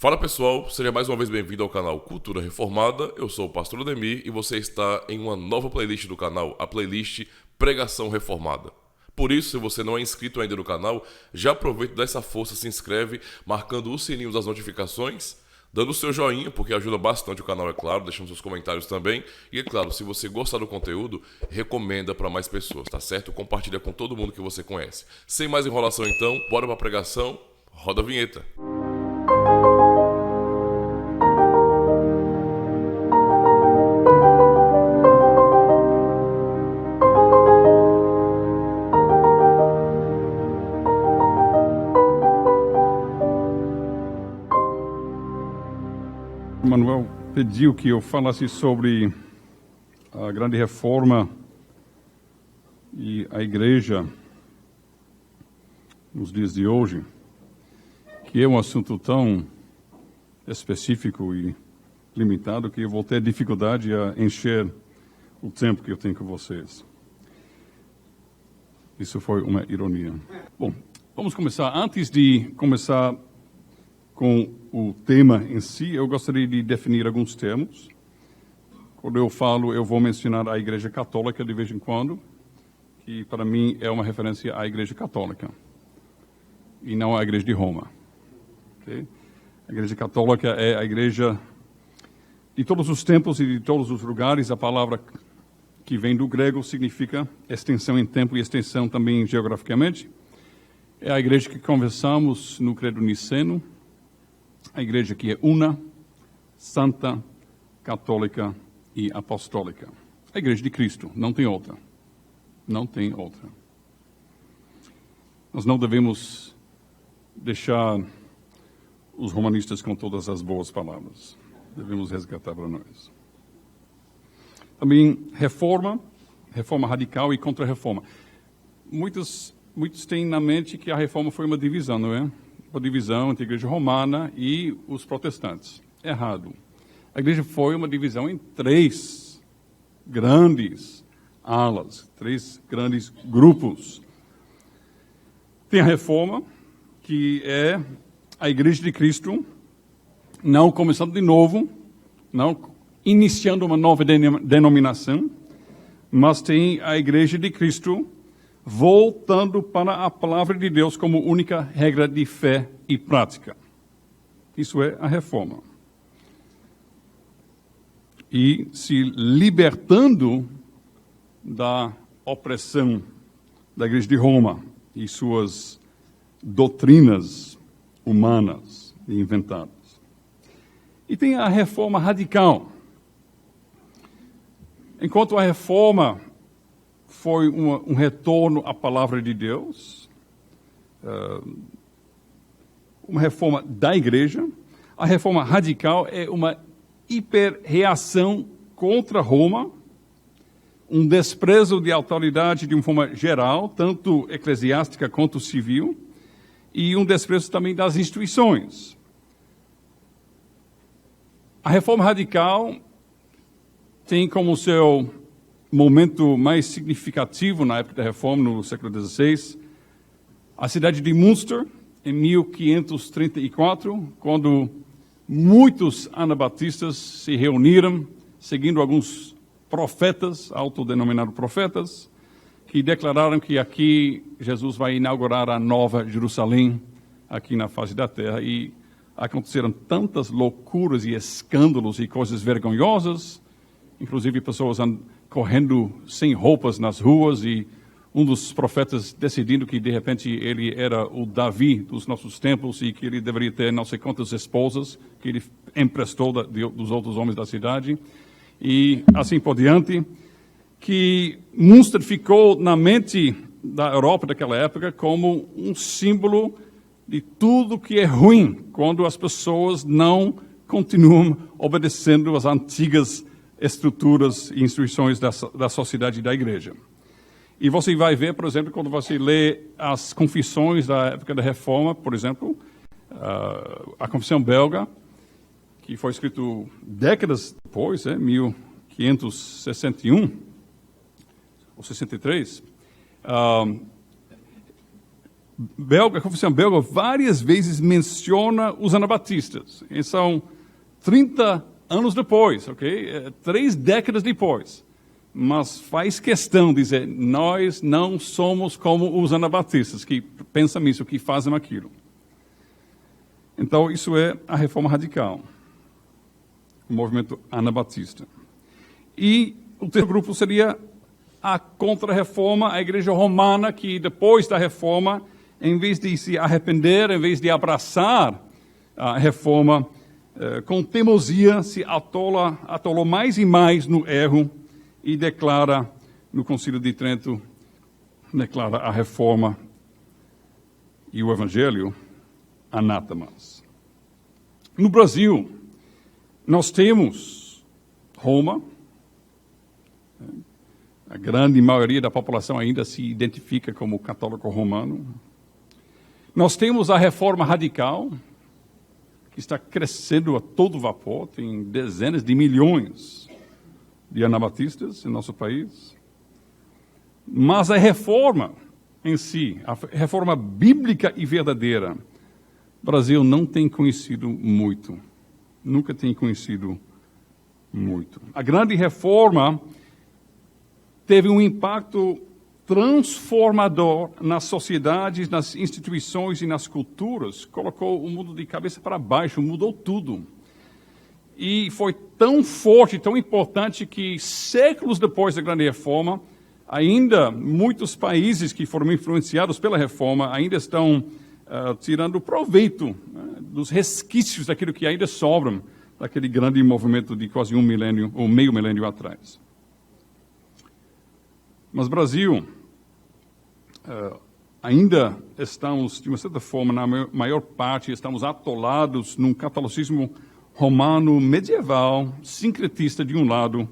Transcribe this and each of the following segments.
Fala pessoal, seja mais uma vez bem-vindo ao canal Cultura Reformada. Eu sou o Pastor Ademir e você está em uma nova playlist do canal, a playlist Pregação Reformada. Por isso, se você não é inscrito ainda no canal, já aproveita e dá essa força, se inscreve, marcando o sininho das notificações, dando o seu joinha, porque ajuda bastante o canal, é claro, deixando seus comentários também. E é claro, se você gostar do conteúdo, recomenda para mais pessoas, tá certo? Compartilha com todo mundo que você conhece. Sem mais enrolação então, bora pra pregação, roda a vinheta. Manuel pediu que eu falasse sobre a grande reforma e a igreja nos dias de hoje, que é um assunto tão específico e limitado que eu vou ter dificuldade a encher o tempo que eu tenho com vocês. Isso foi uma ironia. Bom, vamos começar. Antes de começar com o tema em si, eu gostaria de definir alguns termos. Quando eu falo, eu vou mencionar a Igreja Católica de vez em quando, que para mim é uma referência à Igreja Católica, e não à Igreja de Roma. Okay? A Igreja Católica é a igreja de todos os tempos e de todos os lugares. A palavra que vem do grego significa extensão em tempo e extensão também geograficamente. É a igreja que conversamos no Credo Niceno, a igreja que é una, santa, católica e apostólica. A igreja de Cristo, não tem outra. Não tem outra. Nós não devemos deixar os romanistas com todas as boas palavras. Devemos resgatar para nós. Também reforma radical e contra-reforma. Muitos têm na mente que a reforma foi uma divisão, não é? Uma divisão entre a igreja romana e os protestantes. Errado. A igreja foi uma divisão em três grandes alas, três grandes grupos. Tem a reforma, que é a igreja de Cristo, não começando de novo, não iniciando uma nova denominação, mas tem a igreja de Cristo voltando para a palavra de Deus como única regra de fé e prática. Isso é a reforma. E se libertando da opressão da igreja de Roma e suas doutrinas humanas e inventadas. E tem a reforma radical. Enquanto a reforma foi um retorno à palavra de Deus, uma reforma da igreja, a reforma radical é uma hiperreação contra Roma, um desprezo de autoridade de uma forma geral, tanto eclesiástica quanto civil, e um desprezo também das instituições. A reforma radical tem como seu momento mais significativo na época da reforma, no século XVI, a cidade de Münster, em 1534, quando muitos anabatistas se reuniram, seguindo alguns profetas, autodenominados profetas, que declararam que aqui Jesus vai inaugurar a nova Jerusalém, aqui na face da terra, e aconteceram tantas loucuras e escândalos e coisas vergonhosas, inclusive pessoas correndo sem roupas nas ruas, e um dos profetas decidindo que de repente ele era o Davi dos nossos tempos e que ele deveria ter não sei quantas esposas que ele emprestou dos outros homens da cidade, e assim por diante, que Münster ficou na mente da Europa daquela época como um símbolo de tudo que é ruim quando as pessoas não continuam obedecendo às antigas estruturas e instruções da sociedade e da igreja. E você vai ver, por exemplo, quando você lê as confissões da época da Reforma, por exemplo, a Confissão Belga, que foi escrito décadas depois, 1561 ou 63, belga, a Confissão Belga várias vezes menciona os anabatistas. E são 30 anos depois, ok? 3 décadas depois. Mas faz questão de dizer, nós não somos como os anabatistas, que pensam isso, que fazem aquilo. Então, isso é a reforma radical, o movimento anabatista. E o terceiro grupo seria a contra-reforma, a igreja romana, que depois da reforma, em vez de se arrepender, em vez de abraçar a reforma, com teimosia, se atolou mais e mais no erro e declara, no Concílio de Trento, declara a reforma e o evangelho anátemas. No Brasil, nós temos Roma. A grande maioria da população ainda se identifica como católico romano. Nós temos a reforma radical, que está crescendo a todo vapor, tem dezenas de milhões de anabatistas em nosso país. Mas a reforma em si, a reforma bíblica e verdadeira, o Brasil não tem conhecido muito. Nunca tem conhecido muito. A grande reforma teve um impacto transformador nas sociedades, nas instituições e nas culturas. Colocou o mundo de cabeça para baixo, mudou tudo. E foi tão forte, tão importante, que séculos depois da Grande Reforma, ainda muitos países que foram influenciados pela Reforma ainda estão tirando proveito dos resquícios daquilo que ainda sobram daquele grande movimento de quase um milênio, ou meio milênio atrás. Mas Brasil, ainda estamos, de uma certa forma, na maior parte, estamos atolados num catolicismo romano medieval, sincretista de um lado,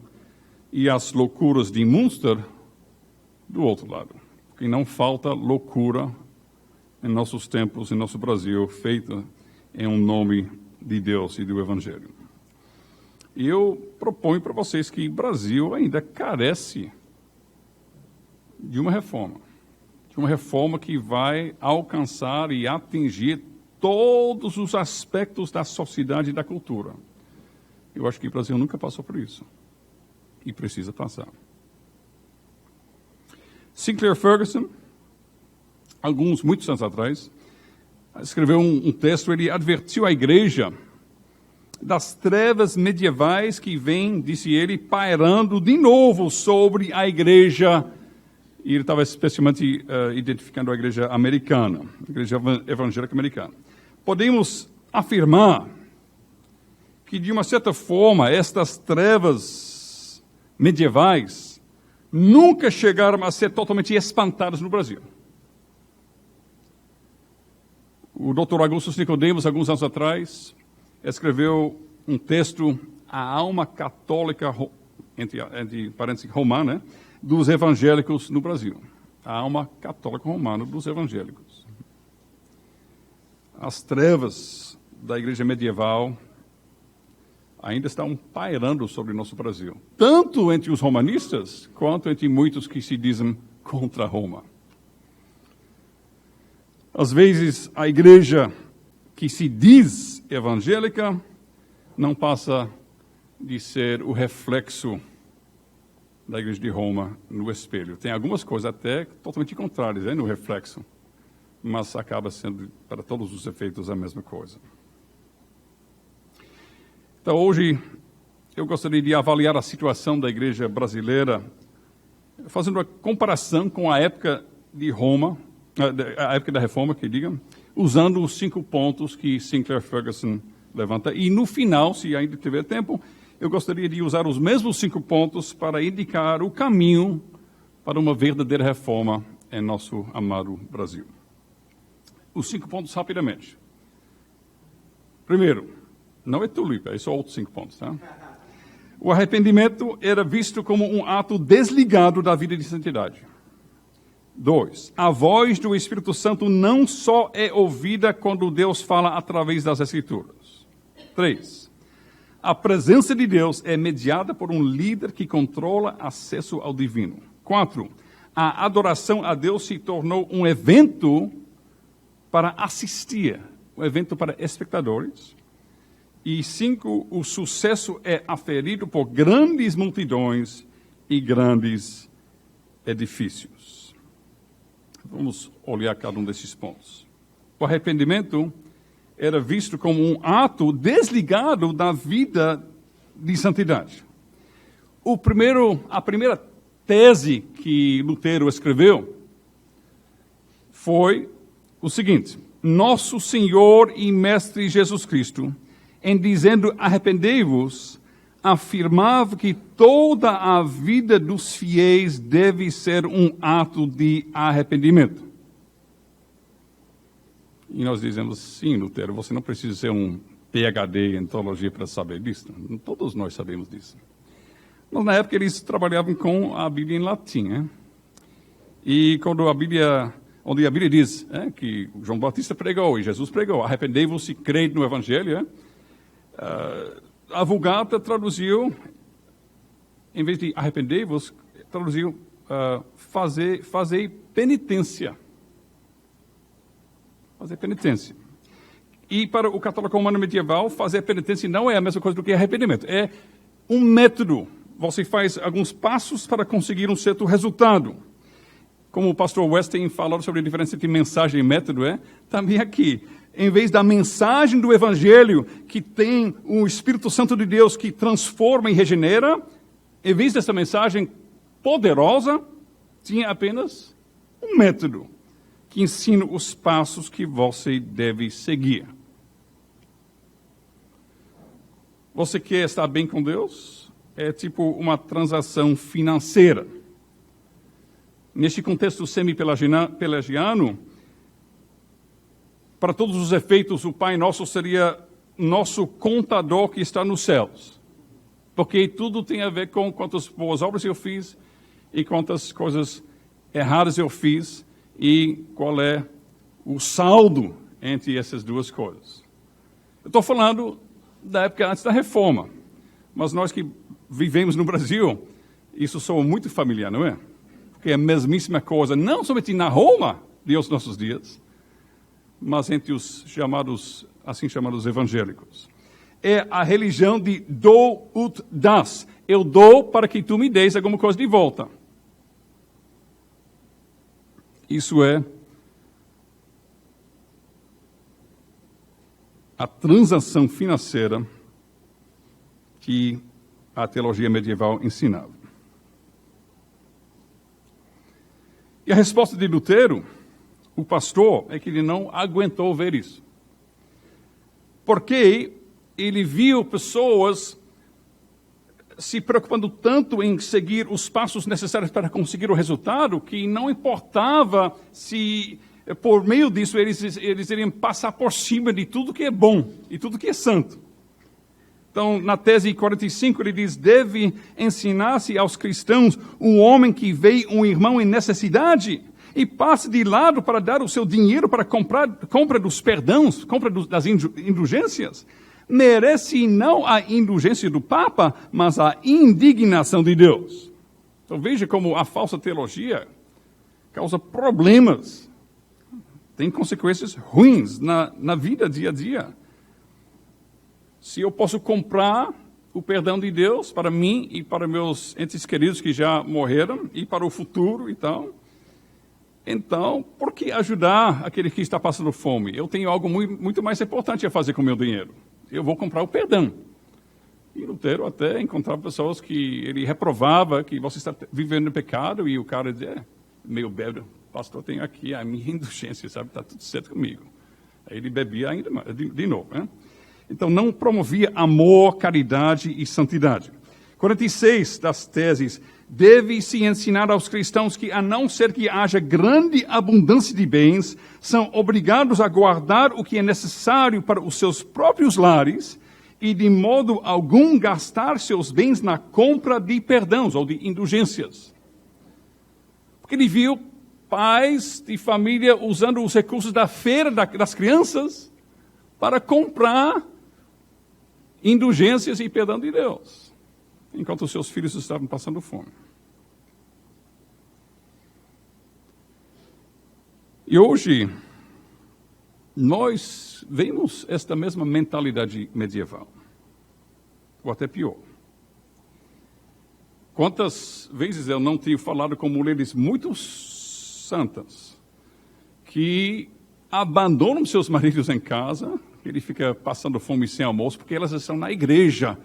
e as loucuras de Münster do outro lado. Porque não falta loucura em nossos tempos, em nosso Brasil, feita em um nome de Deus e do Evangelho. E eu proponho para vocês que o Brasil ainda carece de uma reforma que vai alcançar e atingir todos os aspectos da sociedade e da cultura. Eu acho que o Brasil nunca passou por isso e precisa passar. Sinclair Ferguson, muitos anos atrás, escreveu um texto. Ele advertiu a igreja das trevas medievais que vêm, disse ele, pairando de novo sobre a igreja. E ele estava especialmente identificando a igreja americana, a igreja evangélica americana. Podemos afirmar que, de uma certa forma, estas trevas medievais nunca chegaram a ser totalmente espantadas no Brasil. O Dr. Augustus Nicodemos, alguns anos atrás, escreveu um texto, A Alma Católica, entre parênteses, romana, né, dos evangélicos no Brasil. A alma católica romana dos evangélicos. As trevas da igreja medieval ainda estão pairando sobre o nosso Brasil, tanto entre os romanistas, quanto entre muitos que se dizem contra Roma. Às vezes, a igreja que se diz evangélica não passa de ser o reflexo da igreja de Roma no espelho. Tem algumas coisas até totalmente contrárias, no reflexo, mas acaba sendo, para todos os efeitos, a mesma coisa. Então, hoje, eu gostaria de avaliar a situação da igreja brasileira, fazendo uma comparação com a época de Roma, a época da Reforma, que diga, usando os 5 pontos que Sinclair Ferguson levanta. E no final, se ainda tiver tempo, eu gostaria de usar os mesmos 5 pontos para indicar o caminho para uma verdadeira reforma em nosso amado Brasil. Os 5 pontos rapidamente. Primeiro, não é tulipa, é só outros 5 pontos, tá? O arrependimento era visto como um ato desligado da vida de santidade. 2, a voz do Espírito Santo não só é ouvida quando Deus fala através das Escrituras. 3, a presença de Deus é mediada por um líder que controla acesso ao divino. 4, a adoração a Deus se tornou um evento para assistir, um evento para espectadores. E 5, o sucesso é aferido por grandes multidões e grandes edifícios. Vamos olhar cada um desses pontos. O arrependimento era visto como um ato desligado da vida de santidade. A primeira tese que Lutero escreveu foi o seguinte: Nosso Senhor e Mestre Jesus Cristo, em dizendo arrependei-vos, afirmava que toda a vida dos fiéis deve ser um ato de arrependimento. E nós dizemos, sim, Lutero, você não precisa ser um PhD em teologia para saber disso. Todos nós sabemos disso. Mas na época eles trabalhavam com a Bíblia em latim, né? E quando onde a Bíblia diz que João Batista pregou e Jesus pregou, arrependei-vos e crede no Evangelho, a Vulgata traduziu, em vez de arrependei-vos, traduziu fazer penitência. Fazer penitência. E para o católico romano medieval, fazer penitência não é a mesma coisa do que arrependimento. É um método. Você faz alguns passos para conseguir um certo resultado. Como o pastor Weston falou sobre a diferença entre mensagem e método, também aqui. Em vez da mensagem do Evangelho, que tem o Espírito Santo de Deus que transforma e regenera, em vez dessa mensagem poderosa, tinha apenas um método que ensina os passos que você deve seguir. Você quer estar bem com Deus? É tipo uma transação financeira. Neste contexto semi-pelagiano, para todos os efeitos, o Pai Nosso seria nosso contador que está nos céus. Porque tudo tem a ver com quantas boas obras eu fiz e quantas coisas erradas eu fiz e qual é o saldo entre essas duas coisas. Eu estou falando da época antes da Reforma, mas nós que vivemos no Brasil, isso soa muito familiar, não é? Porque é a mesmíssima coisa, não somente na Roma de os nossos dias, mas entre os assim chamados evangélicos. É a religião de do ut das. Eu dou para que tu me des alguma coisa de volta. Isso é a transação financeira que a teologia medieval ensinava. E a resposta de Lutero, o pastor, é que ele não aguentou ver isso. Porque ele viu pessoas se preocupando tanto em seguir os passos necessários para conseguir o resultado, que não importava se, por meio disso, eles iriam passar por cima de tudo que é bom e tudo que é santo. Então, na tese 45, ele diz, deve ensinar-se aos cristãos um homem que vê um irmão em necessidade e passa de lado para dar o seu dinheiro para compra dos perdões, das indulgências, merece não a indulgência do Papa, mas a indignação de Deus. Então veja como a falsa teologia causa problemas, tem consequências ruins na vida dia a dia. Se eu posso comprar o perdão de Deus para mim e para meus entes queridos que já morreram e para o futuro e tal, então, por que ajudar aquele que está passando fome? Eu tenho algo muito mais importante a fazer com o meu dinheiro. Eu vou comprar o perdão. E Lutero até encontrava pessoas que ele reprovava, que você está vivendo no pecado, e o cara dizia, meio bêbado, pastor, tenho aqui a minha indulgência, sabe, está tudo certo comigo. Aí ele bebia ainda mais, de novo, né? Então, não promovia amor, caridade e santidade. 46 das teses, deve-se ensinar aos cristãos que, a não ser que haja grande abundância de bens, são obrigados a guardar o que é necessário para os seus próprios lares e, de modo algum, gastar seus bens na compra de perdões ou de indulgências. Porque ele viu pais de família usando os recursos da feira das crianças para comprar indulgências e perdão de Deus, enquanto os seus filhos estavam passando fome. E hoje, nós vemos esta mesma mentalidade medieval, ou até pior. Quantas vezes eu não tenho falado com mulheres muito santas que abandonam seus maridos em casa, ele fica passando fome sem almoço, porque elas estão na igreja,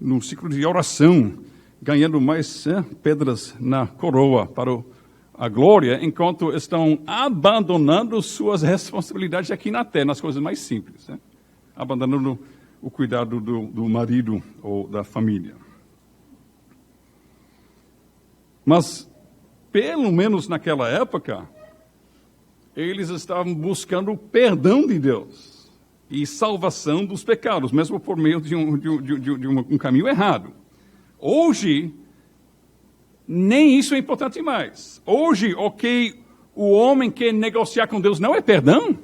no ciclo de oração, ganhando mais pedras na coroa para a glória, enquanto estão abandonando suas responsabilidades aqui na terra, nas coisas mais simples, abandonando o cuidado do marido ou da família. Mas, pelo menos naquela época, eles estavam buscando o perdão de Deus e salvação dos pecados, mesmo por meio de um caminho errado. Hoje, nem isso é importante mais. Hoje, o homem quer negociar com Deus não é perdão.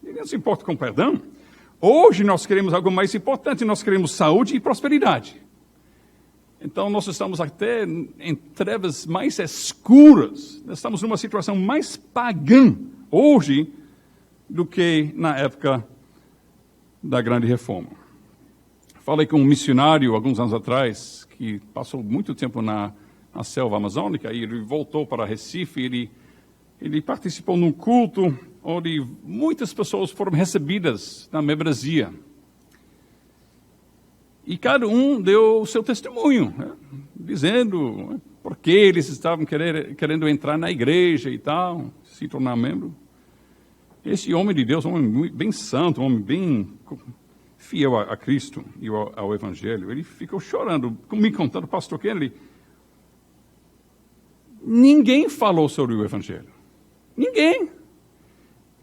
Ele não se importa com perdão. Hoje nós queremos algo mais importante, nós queremos saúde e prosperidade. Então, nós estamos até em trevas mais escuras. Nós estamos numa situação mais pagã hoje do que na época da Grande Reforma. Falei com um missionário, alguns anos atrás, que passou muito tempo na selva amazônica, e ele voltou para Recife, ele participou num culto onde muitas pessoas foram recebidas na membresia. E cada um deu o seu testemunho, dizendo por que eles estavam querendo entrar na igreja e tal, se tornar membro. Esse homem de Deus, um homem bem santo, um homem bem fiel a Cristo e ao Evangelho, ele ficou chorando, me contando, pastor Kennedy, ninguém falou sobre o Evangelho. Ninguém.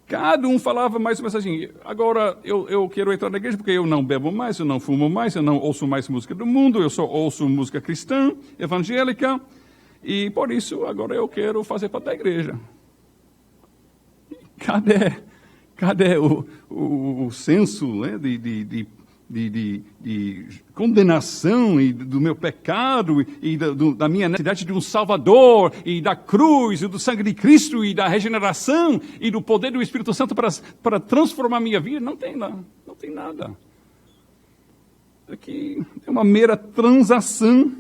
Cada um falava mais ou menos assim, agora eu quero entrar na igreja porque eu não bebo mais, eu não fumo mais, eu não ouço mais música do mundo, eu só ouço música cristã, evangélica, e por isso agora eu quero fazer parte da igreja. Cadê o senso, né, de condenação e do meu pecado e da minha necessidade de um Salvador e da cruz e do sangue de Cristo e da regeneração e do poder do Espírito Santo para transformar a minha vida? Não tem nada. Aqui é uma mera transação.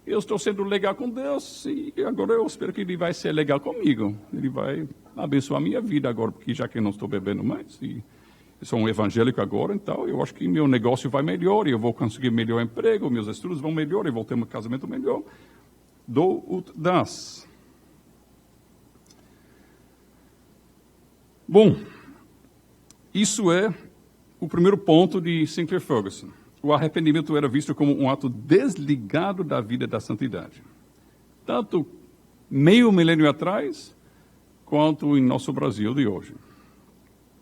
Eu estou sendo legal com Deus e agora eu espero que Ele vai ser legal comigo. Ele vai abençoar a minha vida agora, porque já que eu não estou bebendo mais e eu sou um evangélico agora, então eu acho que meu negócio vai melhor, e eu vou conseguir melhor emprego, meus estudos vão melhor, eu vou ter um casamento melhor. Do ut das. Bom, isso é o primeiro ponto de Sinclair Ferguson. O arrependimento era visto como um ato desligado da vida da santidade. Tanto meio milênio atrás, quanto em nosso Brasil de hoje.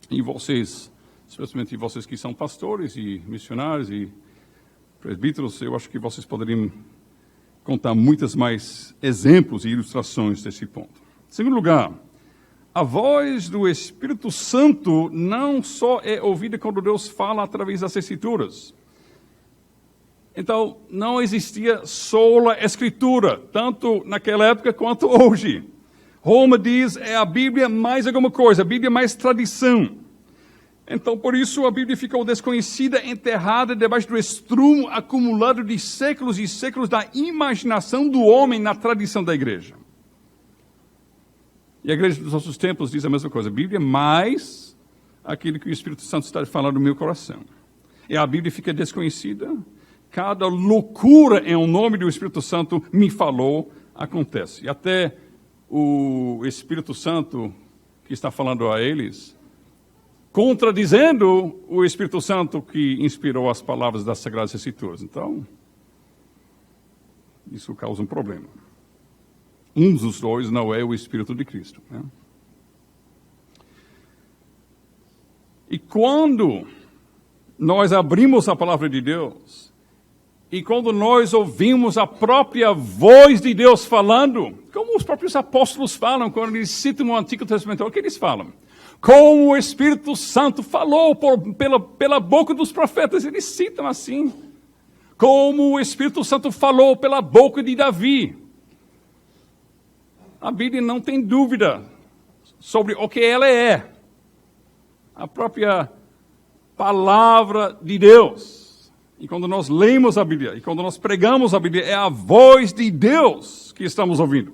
E vocês, especialmente vocês que são pastores e missionários e presbíteros, eu acho que vocês poderiam contar muitos mais exemplos e ilustrações desse ponto. Em segundo lugar, a voz do Espírito Santo não só é ouvida quando Deus fala através das Escrituras. Então, não existia sola Escritura, tanto naquela época quanto hoje. Roma diz, é a Bíblia mais alguma coisa, a Bíblia mais tradição. Então, por isso, a Bíblia ficou desconhecida, enterrada debaixo do estrumo acumulado de séculos e séculos da imaginação do homem na tradição da igreja. E a igreja dos nossos tempos diz a mesma coisa. A Bíblia é mais aquilo que o Espírito Santo está falando no meu coração. E a Bíblia fica desconhecida. Cada loucura em o nome do Espírito Santo me falou, acontece. E até o Espírito Santo que está falando a eles, contradizendo o Espírito Santo que inspirou as palavras das Sagradas Escrituras. Então, isso causa um problema. Um dos dois não é o Espírito de Cristo, né? E quando nós abrimos a palavra de Deus, e quando nós ouvimos a própria voz de Deus falando, como os próprios apóstolos falam, quando eles citam o Antigo Testamento, o que eles falam? Como o Espírito Santo falou pela boca dos profetas, eles citam assim. Como o Espírito Santo falou pela boca de Davi. A Bíblia não tem dúvida sobre o que ela é. a própria palavra de Deus. E quando nós lemos a Bíblia, e quando nós pregamos a Bíblia, é a voz de Deus que estamos ouvindo.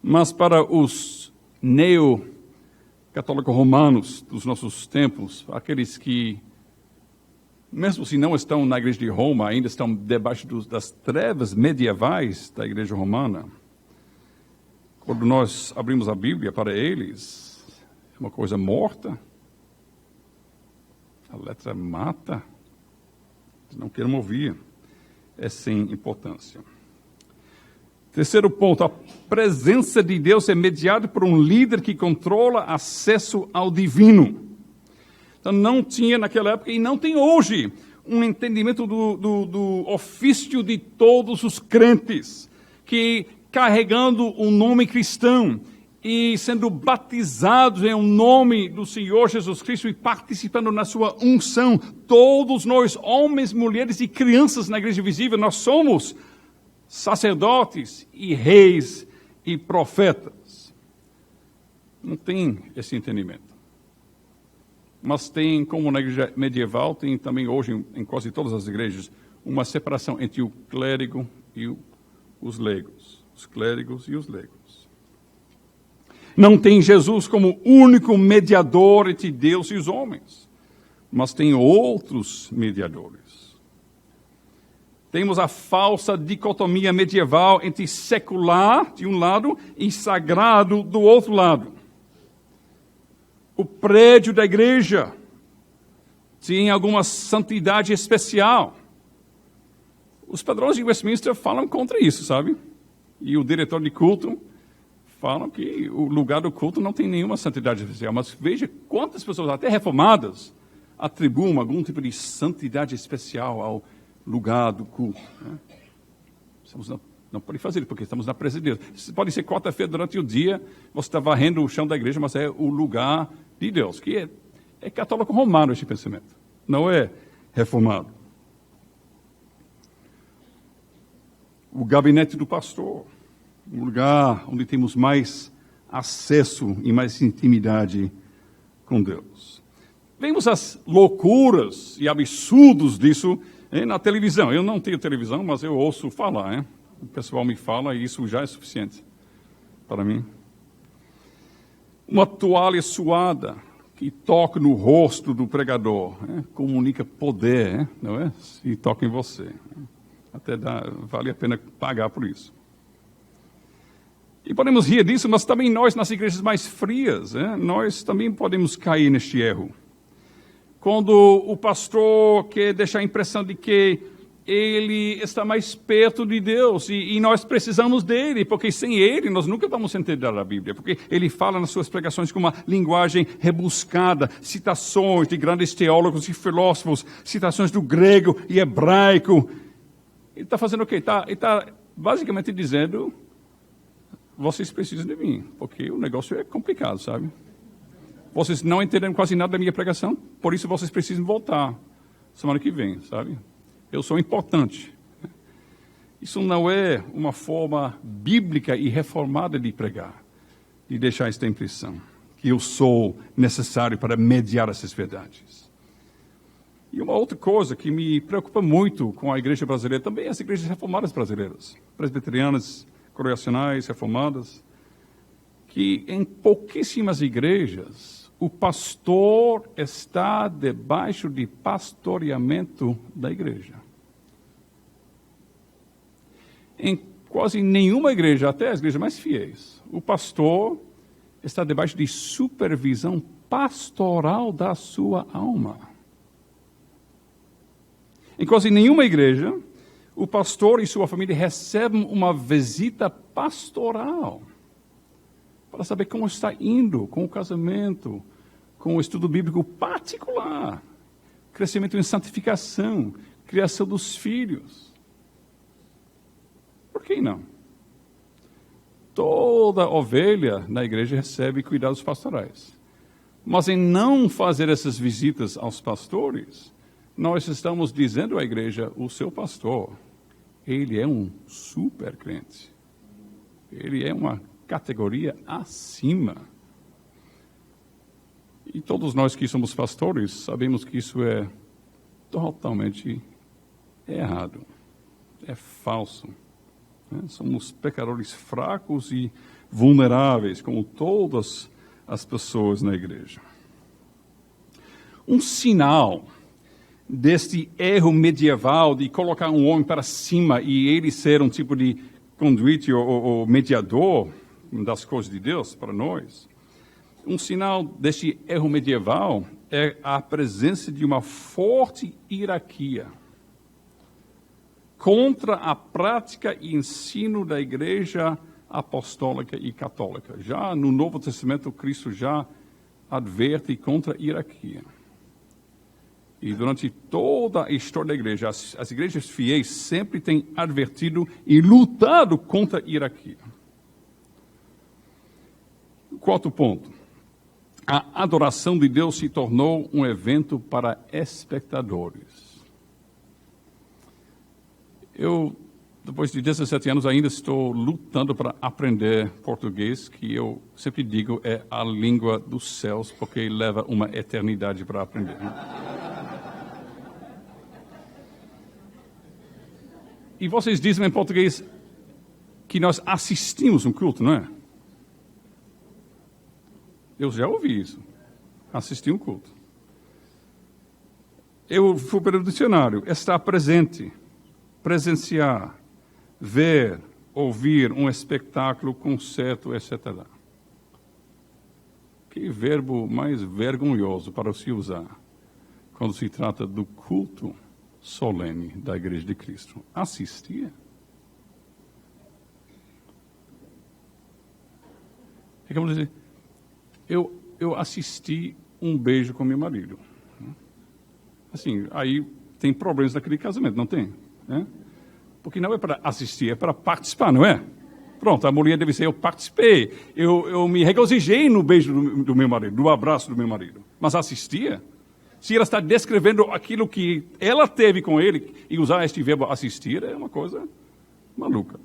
Mas para os neo-católicos romanos dos nossos tempos, aqueles que, mesmo se não estão na igreja de Roma, ainda estão debaixo das trevas medievais da igreja romana, quando nós abrimos a Bíblia para eles, é uma coisa morta. A letra mata. Eles não querem ouvir. É sem importância. Terceiro ponto, a presença de Deus é mediada por um líder que controla acesso ao divino. Então não tinha naquela época e não tem hoje um entendimento do ofício de todos os crentes, que carregando o nome cristão e sendo batizados em um nome do Senhor Jesus Cristo e participando na sua unção, todos nós, homens, mulheres e crianças na igreja visível, nós somos sacerdotes e reis e profetas. Não tem esse entendimento. Mas tem, como na igreja medieval, tem também hoje em quase todas as igrejas, uma separação entre o clérigo e os leigos. Os clérigos e os leigos. Não tem Jesus como único mediador entre Deus e os homens, mas tem outros mediadores. Temos a falsa dicotomia medieval entre secular, de um lado, e sagrado, do outro lado. O prédio da igreja tem alguma santidade especial. Os padrões de Westminster falam contra isso, sabe? E o diretor de culto fala que o lugar do culto não tem nenhuma santidade especial. Mas veja quantas pessoas, até reformadas, atribuem algum tipo de santidade especial ao lugar do culto. Né? Não pode fazer isso, porque estamos na presença de Deus. Pode ser quarta-feira durante o dia, você está varrendo o chão da igreja, mas é o lugar de Deus, que é católico romano esse pensamento, não é reformado. O gabinete do pastor, um lugar onde temos mais acesso e mais intimidade com Deus. Vemos as loucuras e absurdos disso na televisão. Eu não tenho televisão, mas eu ouço falar. Hein? O pessoal me fala e isso já é suficiente para mim. Uma toalha suada que toca no rosto do pregador, comunica poder, não é? E toca em você. Até vale a pena pagar por isso. E podemos rir disso, mas também nós, nas igrejas mais frias, nós também podemos cair neste erro. Quando o pastor quer deixar a impressão de que ele está mais perto de Deus e nós precisamos dele, porque sem ele nós nunca vamos entender a Bíblia, porque ele fala nas suas pregações com uma linguagem rebuscada, citações de grandes teólogos e filósofos, citações do grego e hebraico. Ele está fazendo o quê? Ele está basicamente dizendo, vocês precisam de mim, porque o negócio é complicado, sabe? Vocês não entenderam quase nada da minha pregação, por isso vocês precisam voltar semana que vem, sabe? Eu sou importante. Isso não é uma forma bíblica e reformada de pregar, de deixar esta impressão, que eu sou necessário para mediar essas verdades. E uma outra coisa que me preocupa muito com a igreja brasileira, também as igrejas reformadas brasileiras, presbiterianas, congregacionais, reformadas, que em pouquíssimas igrejas o pastor está debaixo de pastoreamento da igreja. Em quase nenhuma igreja, até as igrejas mais fiéis, o pastor está debaixo de supervisão pastoral da sua alma. Em quase nenhuma igreja, o pastor e sua família recebem uma visita pastoral para saber como está indo com o casamento, com o estudo bíblico particular, crescimento em santificação, criação dos filhos. Por que não? Toda ovelha na igreja recebe cuidados pastorais. Mas em não fazer essas visitas aos pastores, nós estamos dizendo à igreja, o seu pastor, ele é um super crente. Ele é uma categoria acima. E todos nós que somos pastores sabemos que isso é totalmente errado, é falso. Somos pecadores fracos e vulneráveis, como todas as pessoas na igreja. Um sinal deste erro medieval de colocar um homem para cima e ele ser um tipo de conduíte ou mediador das coisas de Deus para nós, um sinal deste erro medieval é a presença de uma forte hierarquia contra a prática e ensino da igreja apostólica e católica. Já no Novo Testamento, Cristo já adverte contra a hierarquia. E durante toda a história da igreja, as igrejas fiéis sempre têm advertido e lutado contra a hierarquia. Quarto ponto. A adoração de Deus se tornou um evento para espectadores. Eu, depois de 17 anos, ainda estou lutando para aprender português, que eu sempre digo é a língua dos céus, porque leva uma eternidade para aprender. E vocês dizem em português que nós assistimos um culto, não é? Eu já ouvi isso. Assisti um culto. Eu fui para o dicionário. Estar presente, presenciar, ver, ouvir um espetáculo, concerto, etc. Que verbo mais vergonhoso para se usar quando se trata do culto solene da Igreja de Cristo. Assistir? É como dizer, eu assisti um beijo com meu marido. Assim, aí tem problemas naquele casamento, não tem? Né? Porque não é para assistir, é para participar, não é? Pronto, a mulher deve ser, eu participei, eu me regozijei no beijo do meu marido, no abraço do meu marido. Mas assistia? Se ela está descrevendo aquilo que ela teve com ele e usar este verbo assistir, é uma coisa maluca.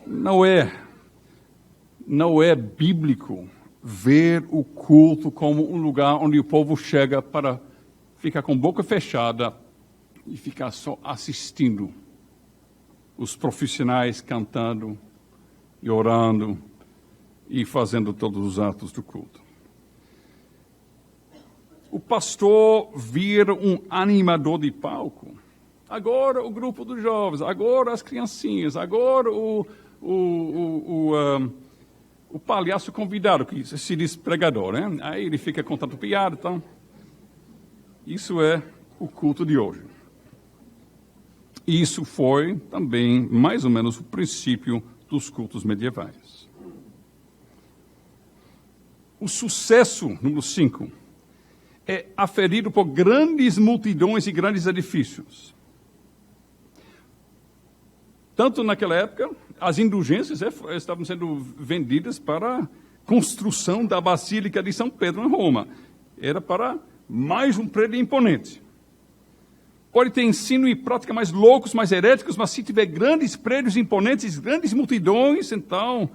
Não é bíblico ver o culto como um lugar onde o povo chega para ficar com a boca fechada e ficar só assistindo os profissionais cantando e orando e fazendo todos os atos do culto. O pastor vira um animador de palco. Agora o grupo dos jovens, agora as criancinhas, agora o palhaço convidado, que se diz pregador, né? Aí ele fica contando piada, então. Isso é o culto de hoje. E isso foi também, mais ou menos, o princípio dos cultos medievais. O sucesso, número 5, é aferido por grandes multidões e grandes edifícios. Tanto naquela época, as indulgências estavam sendo vendidas para a construção da Basílica de São Pedro em Roma. Era para mais um prédio imponente. Pode ter ensino e prática mais loucos, mais heréticos, mas se tiver grandes prédios imponentes, grandes multidões, então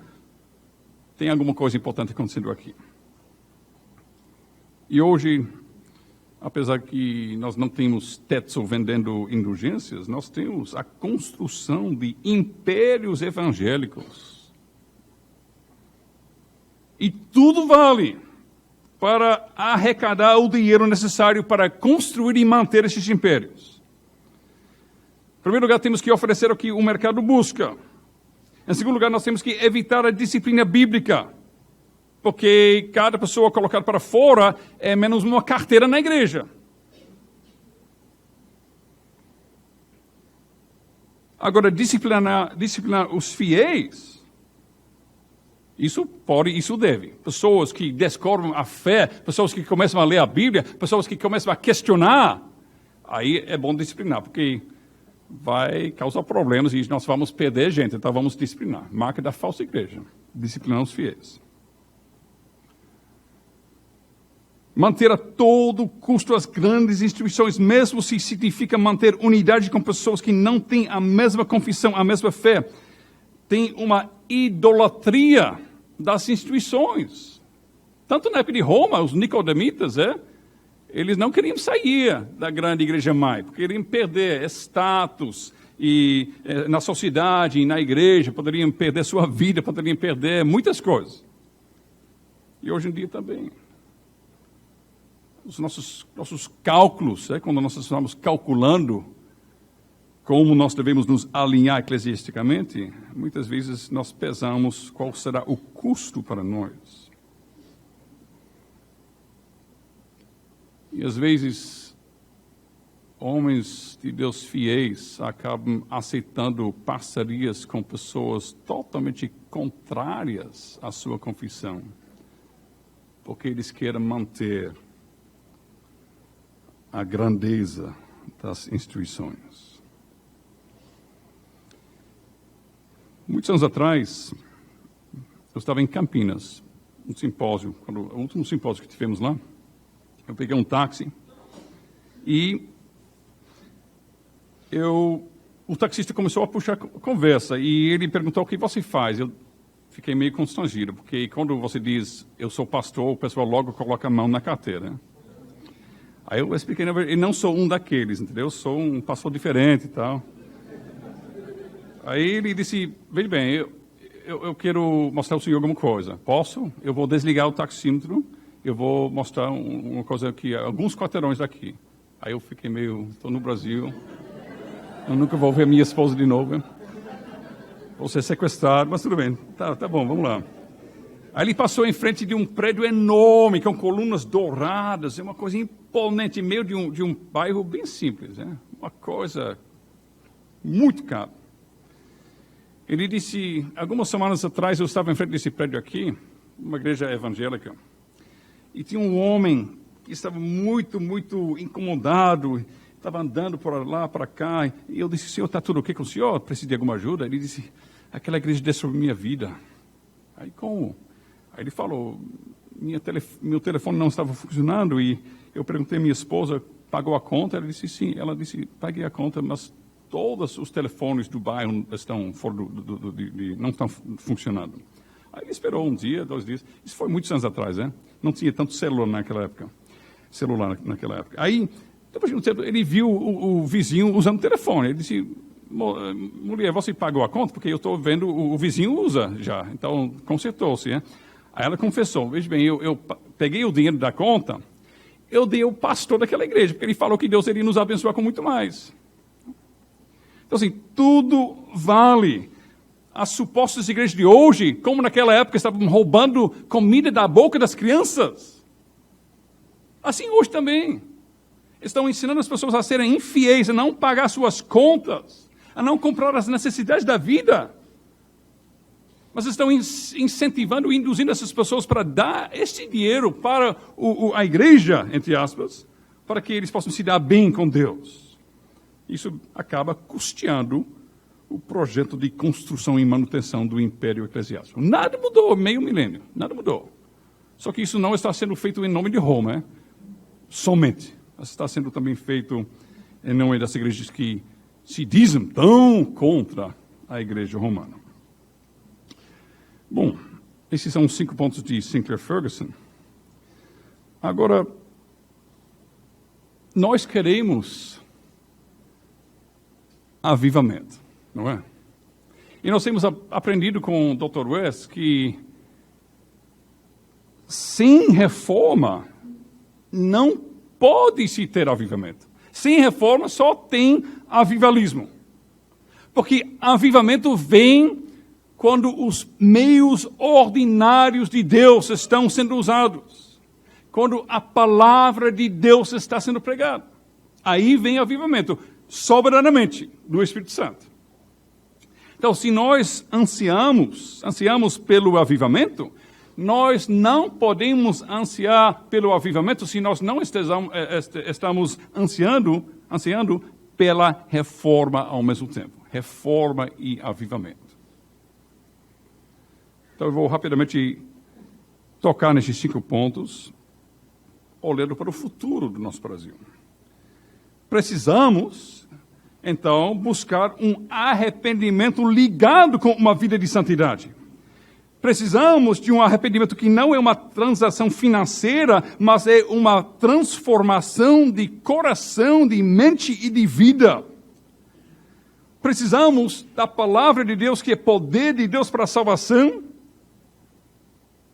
tem alguma coisa importante acontecendo aqui. E hoje, apesar que nós não temos Tetzel vendendo indulgências, nós temos a construção de impérios evangélicos. E tudo vale para arrecadar o dinheiro necessário para construir e manter esses impérios. Em primeiro lugar, temos que oferecer o que o mercado busca. Em segundo lugar, nós temos que evitar a disciplina bíblica. Porque cada pessoa colocada para fora é menos uma carteira na igreja. Agora, disciplinar os fiéis, isso deve. Pessoas que descobrem a fé, pessoas que começam a ler a Bíblia, pessoas que começam a questionar, aí é bom disciplinar, porque vai causar problemas e nós vamos perder gente, então vamos disciplinar. Marca da falsa igreja, disciplinar os fiéis. Manter a todo custo as grandes instituições, mesmo se significa manter unidade com pessoas que não têm a mesma confissão, a mesma fé, tem uma idolatria das instituições. Tanto na época de Roma, os nicodemitas, eles não queriam sair da grande igreja mãe, porque queriam perder status e na sociedade e na igreja, poderiam perder sua vida, poderiam perder muitas coisas. E hoje em dia também. Os nossos cálculos, quando nós estamos calculando como nós devemos nos alinhar eclesiasticamente, muitas vezes nós pesamos qual será o custo para nós. E às vezes, homens de Deus fiéis acabam aceitando parcerias com pessoas totalmente contrárias à sua confissão, porque eles querem manter a grandeza das instituições. Muitos anos atrás, eu estava em Campinas, um simpósio, o último simpósio que tivemos lá. Eu peguei um táxi e o taxista começou a puxar conversa e ele perguntou: o que você faz? Eu fiquei meio constrangido, porque quando você diz eu sou pastor, o pessoal logo coloca a mão na carteira. Aí eu expliquei, eu não sou um daqueles, entendeu? Eu sou um pastor diferente e tal. Aí ele disse: veja bem, eu quero mostrar ao senhor alguma coisa. Posso? Eu vou desligar o taxímetro, eu vou mostrar uma coisa aqui, alguns quarteirões daqui. Aí eu fiquei meio, estou no Brasil, eu nunca vou ver minha esposa de novo. Vou ser sequestrado, mas tudo bem, tá bom, vamos lá. Aí ele passou em frente de um prédio enorme, com colunas douradas, uma coisa imponente, em meio de um bairro bem simples, uma coisa muito cara. Ele disse, algumas semanas atrás eu estava em frente desse prédio aqui, uma igreja evangélica, e tinha um homem que estava muito, muito incomodado, estava andando por lá, para cá, e eu disse: senhor, está tudo ok com o senhor? Precisa de alguma ajuda? Ele disse: aquela igreja destruiu minha vida. Aí como? Aí ele falou: meu telefone não estava funcionando, e eu perguntei à minha esposa, pagou a conta? Ela disse sim. Ela disse: paguei a conta, mas todos os telefones do bairro estão fora não estão funcionando. Aí ele esperou um dia, 2 dias. Isso foi muitos anos atrás, Não tinha tanto celular naquela época. Aí, depois de um tempo, ele viu o vizinho usando o telefone. Ele disse: mulher, você pagou a conta? Porque eu estou vendo o vizinho usa já. Então, consertou-se, Aí ela confessou: veja bem, eu peguei o dinheiro da conta, eu dei ao pastor daquela igreja, porque ele falou que Deus iria nos abençoar com muito mais. Então, assim, tudo vale. As supostas igrejas de hoje, como naquela época, estavam roubando comida da boca das crianças. Assim hoje também. Estão ensinando as pessoas a serem infiéis, a não pagar suas contas, a não comprar as necessidades da vida. Mas estão incentivando e induzindo essas pessoas para dar esse dinheiro para a igreja, entre aspas, para que eles possam se dar bem com Deus. Isso acaba custeando o projeto de construção e manutenção do império eclesiástico. Nada mudou, meio milênio, nada mudou. Só que isso não está sendo feito em nome de Roma, somente. Mas está sendo também feito em nome das igrejas que se dizem tão contra a igreja romana. Bom, esses são os 5 pontos de Sinclair Ferguson. Agora, nós queremos avivamento, não é? E nós temos aprendido com o Dr. West que sem reforma não pode-se ter avivamento. Sem reforma só tem avivalismo. Porque avivamento vem quando os meios ordinários de Deus estão sendo usados. Quando a palavra de Deus está sendo pregada. Aí vem avivamento, soberanamente, do Espírito Santo. Então, se nós ansiamos pelo avivamento, nós não podemos ansiar pelo avivamento se nós não estamos ansiando pela reforma ao mesmo tempo. Reforma e avivamento. Então, eu vou rapidamente tocar nesses 5 pontos, olhando para o futuro do nosso Brasil. Precisamos, então, buscar um arrependimento ligado com uma vida de santidade. Precisamos de um arrependimento que não é uma transação financeira, mas é uma transformação de coração, de mente e de vida. Precisamos da palavra de Deus, que é poder de Deus para a salvação,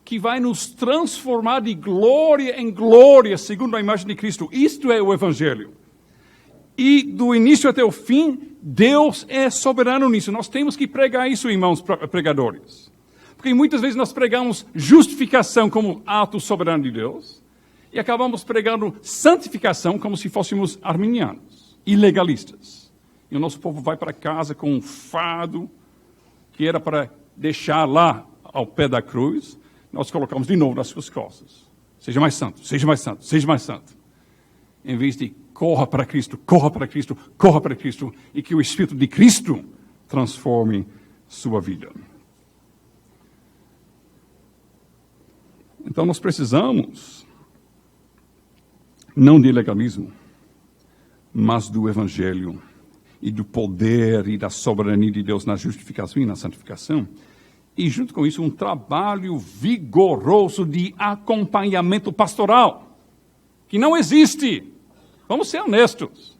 que vai nos transformar de glória em glória, segundo a imagem de Cristo. Isto é o Evangelho. E do início até o fim, Deus é soberano nisso. Nós temos que pregar isso, irmãos pregadores. Porque muitas vezes nós pregamos justificação como ato soberano de Deus, e acabamos pregando santificação como se fôssemos arminianos e legalistas. E o nosso povo vai para casa com um fardo que era para deixar lá ao pé da cruz. Nós colocamos de novo nas suas costas. Seja mais santo, seja mais santo, seja mais santo. Em vez de corra para Cristo, corra para Cristo, corra para Cristo, e que o Espírito de Cristo transforme sua vida. Então nós precisamos, não de legalismo, mas do Evangelho, e do poder e da soberania de Deus na justificação e na santificação. E junto com isso, um trabalho vigoroso de acompanhamento pastoral, que não existe. Vamos ser honestos.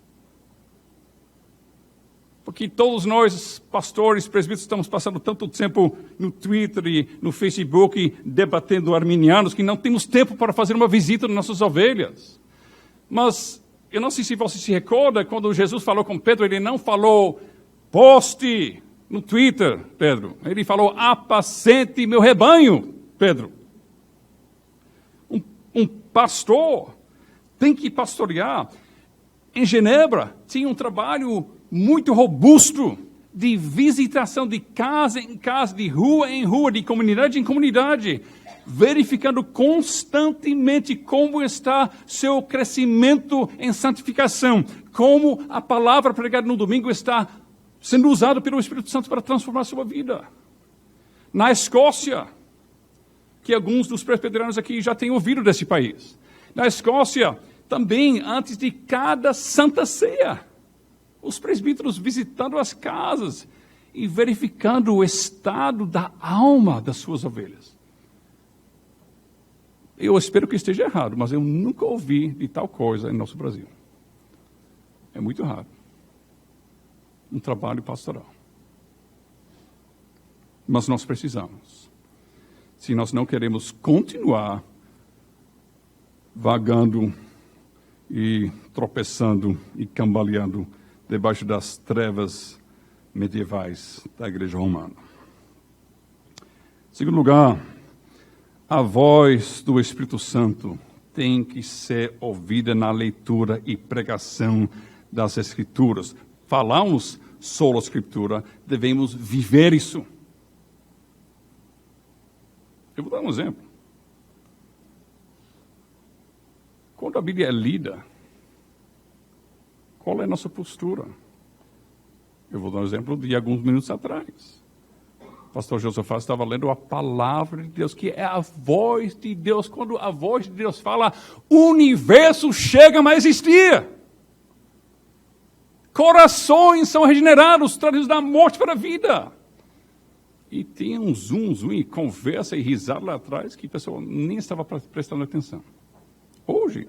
Porque todos nós, pastores, presbíteros, estamos passando tanto tempo no Twitter e no Facebook debatendo arminianos, que não temos tempo para fazer uma visita nas nossas ovelhas. Mas eu não sei se você se recorda, quando Jesus falou com Pedro, ele não falou, poste no Twitter, Pedro. Ele falou, apacente meu rebanho, Pedro. Um pastor tem que pastorear. Em Genebra, tinha um trabalho muito robusto de visitação de casa em casa, de rua em rua, de comunidade em comunidade, verificando constantemente como está seu crescimento em santificação, como a palavra pregada no domingo está sendo usada pelo Espírito Santo para transformar a sua vida. Na Escócia, que alguns dos presbiterianos aqui já têm ouvido desse país. Na Escócia, também, antes de cada Santa Ceia, os presbíteros visitando as casas e verificando o estado da alma das suas ovelhas. Eu espero que esteja errado, mas eu nunca ouvi de tal coisa em nosso Brasil. É muito raro. Um trabalho pastoral. Mas nós precisamos. Se nós não queremos continuar vagando e tropeçando e cambaleando debaixo das trevas medievais da Igreja Romana. Em segundo lugar, a voz do Espírito Santo tem que ser ouvida na leitura e pregação das Escrituras. Falamos sola Escritura, devemos viver isso. Eu vou dar um exemplo. Quando a Bíblia é lida, qual é a nossa postura? Eu vou dar um exemplo de alguns minutos atrás. O pastor Josafá estava lendo a palavra de Deus, que é a voz de Deus. Quando a voz de Deus fala, o universo chega a existir. Corações são regenerados, trazidos da morte para a vida. E tem um zoom, e conversa e risada lá atrás, que o pessoal nem estava prestando atenção. Hoje,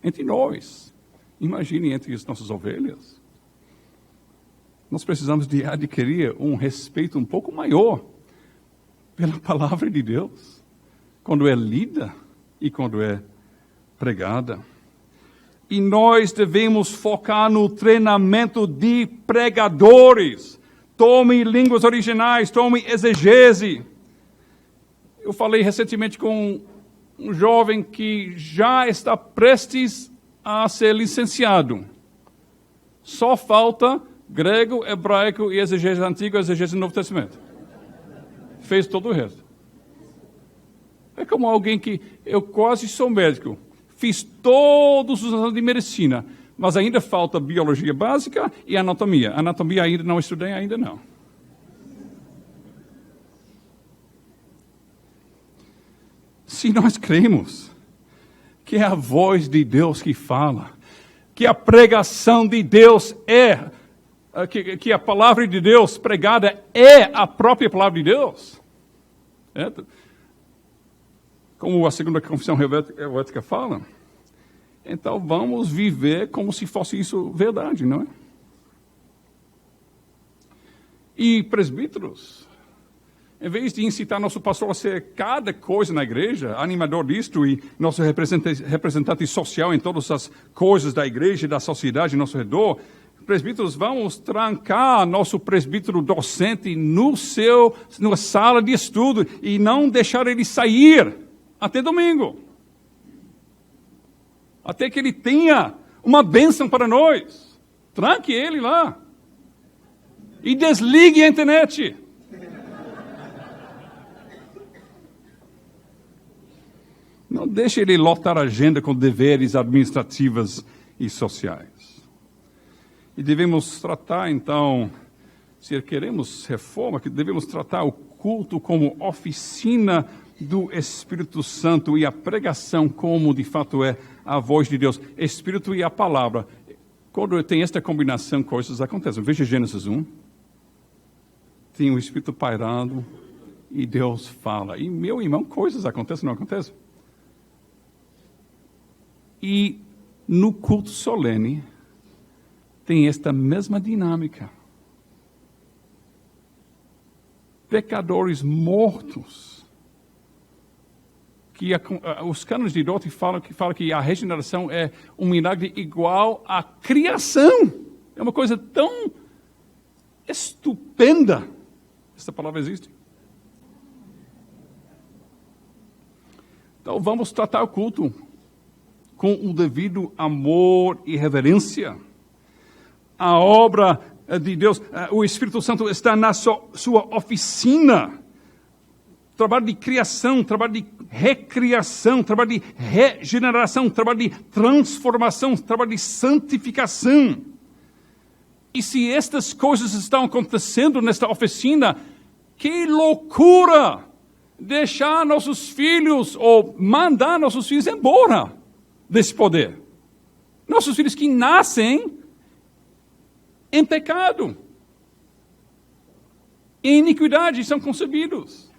entre nós, imagine entre as nossas ovelhas, nós precisamos de adquirir um respeito um pouco maior pela palavra de Deus, quando é lida e quando é pregada. E nós devemos focar no treinamento de pregadores. Tome línguas originais, tome exegese. Eu falei recentemente com um jovem que já está prestes a ser licenciado. Só falta grego, hebraico e exegese antigo, exegese do Novo Testamento. Fez todo o resto. É como alguém que, eu quase sou médico, fiz todos os anos de medicina, mas ainda falta biologia básica e anatomia. Anatomia ainda não estudei, ainda não. Se nós cremos que é a voz de Deus que fala, que a pregação de Deus que a palavra de Deus pregada é a própria palavra de Deus, Como a segunda confissão helvética fala, então vamos viver como se fosse isso verdade, não é? E presbíteros, em vez de incitar nosso pastor a ser cada coisa na igreja, animador disto e nosso representante social em todas as coisas da igreja e da sociedade ao nosso redor, presbíteros, vamos trancar nosso presbítero docente numa sala de estudo e não deixar ele sair até domingo. Até que ele tenha uma bênção para nós. Tranque ele lá. E desligue a internet. Não deixe ele lotar a agenda com deveres administrativos e sociais. E devemos tratar, então, se queremos reforma, que devemos tratar o culto como oficina do Espírito Santo e a pregação como, de fato, é a voz de Deus. Espírito e a palavra. Quando tem esta combinação, coisas acontecem. Veja Gênesis 1. Tem o Espírito pairando e Deus fala. E, meu irmão, coisas acontecem, não acontecem? E no culto solene, tem esta mesma dinâmica. Pecadores mortos. Que os cânones de Dort falam que a regeneração é um milagre igual à criação. É uma coisa tão estupenda. Essa palavra existe? Então vamos tratar o culto com o devido amor e reverência. A obra de Deus, o Espírito Santo está na sua oficina. Trabalho de criação, trabalho de recriação, trabalho de regeneração, trabalho de transformação, trabalho de santificação. E se estas coisas estão acontecendo nesta oficina, que loucura deixar nossos filhos ou mandar nossos filhos embora desse poder. Nossos filhos que nascem em pecado, em iniquidade, são concebidos.